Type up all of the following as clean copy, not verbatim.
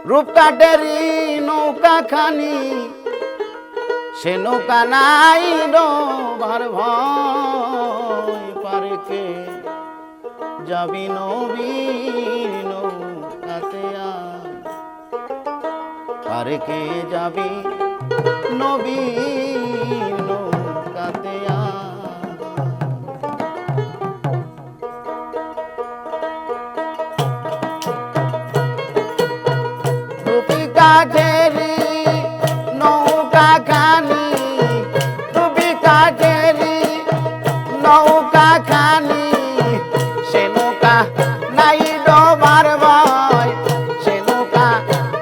রূপকাটেরি নৌকা খানি সে নৌকা নাই ডোবার ভয় পারকে যাবি নবীর নৌকাতে পারকে যাবি নবীর নৌকাতে রূপকাটেরি নৌকা খানি রূপকাটেরি নৌকা খানি সে নৌকা নাই ডোবার ভয় সে নৌকা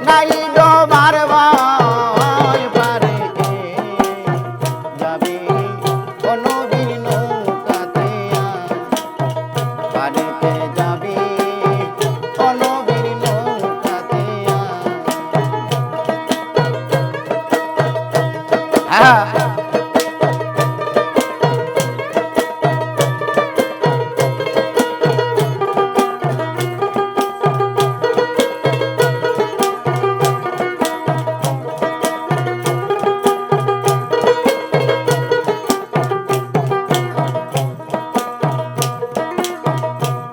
নাই ডোবার ভয় পারে যাবি ও নবীর নৌকাতে পারে যাবি ও নবীর নৌকাতে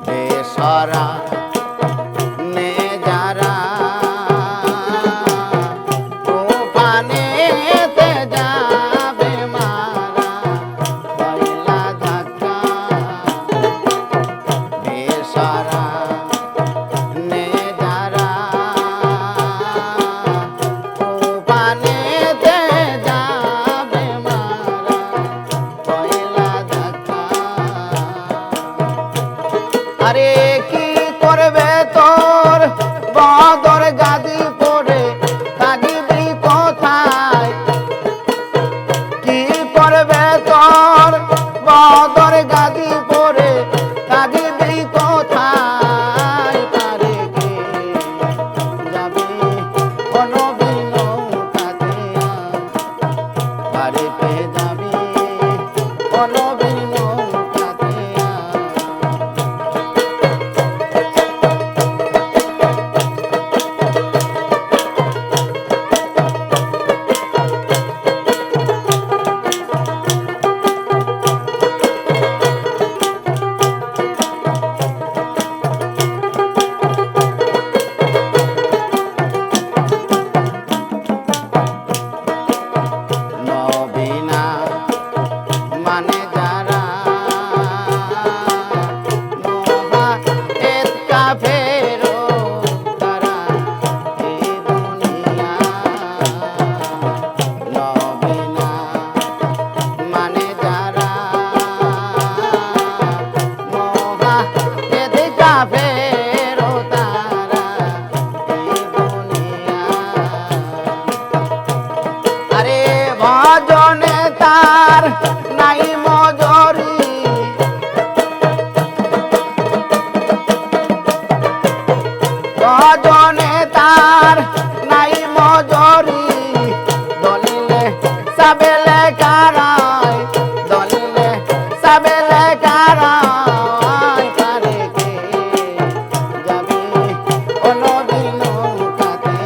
বেসরা নে যারা তুফানেতে যাবে মারা পয়লা ধাক্কা বেসরা নে যারা তুফানেতে যাবে মারা পয়লা ধাক্কা আরে কি করবে তোর বদর গাদি পড়ে থাকিবি কোথায় কি করবে তোর বদর গাদি পড়ে থাকিবি কোথায় পারে কে যাবি ও নবীর নৌকাতে পারে কে যাবি ও নবীর নৌকাতে নবীনা মানে যারা নোহা এত কাফেরো তারা এই দুনিয়া নবীনা মানে যারা নোহা এত কাফেরো তারা এই দুনিয়া আরে ভজনে তার নাই মজরি ভজনে তার নাই মজরি দলিলে সাবেলে কারায় দলিলে সাবেলে কারায় পারে কে যাবি ও নবীর নৌকাতে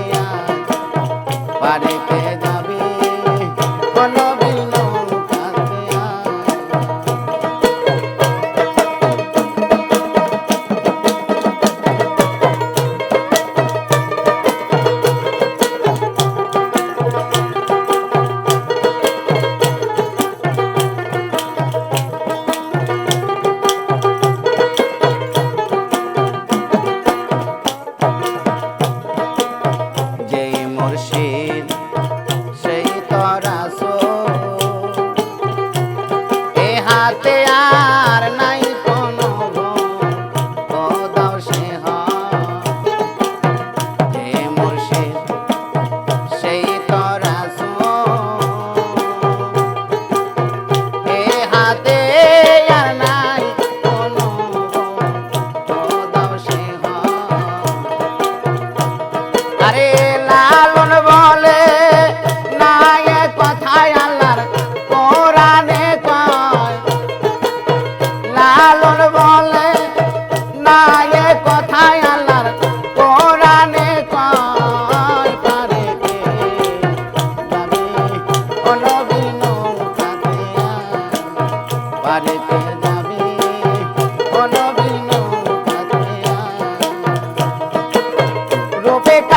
পারে কে যাবি ও নবীর নৌকাতে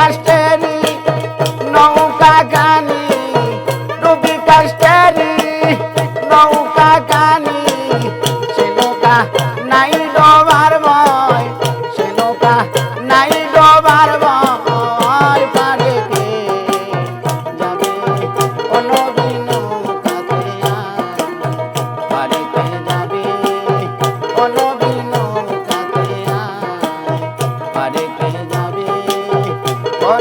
কাষ্টেরি নৌকা গানি ডুবি কাষ্টেরি নৌকা গানি সে নৌকা নাই ডোবার ভয় সে নৌকা নাই ডোবার ভয় পারে কে যাবে ও নবী নৌকাতে পারে কে যাবে ও নবী নৌকাতে পারে কে যাবে ও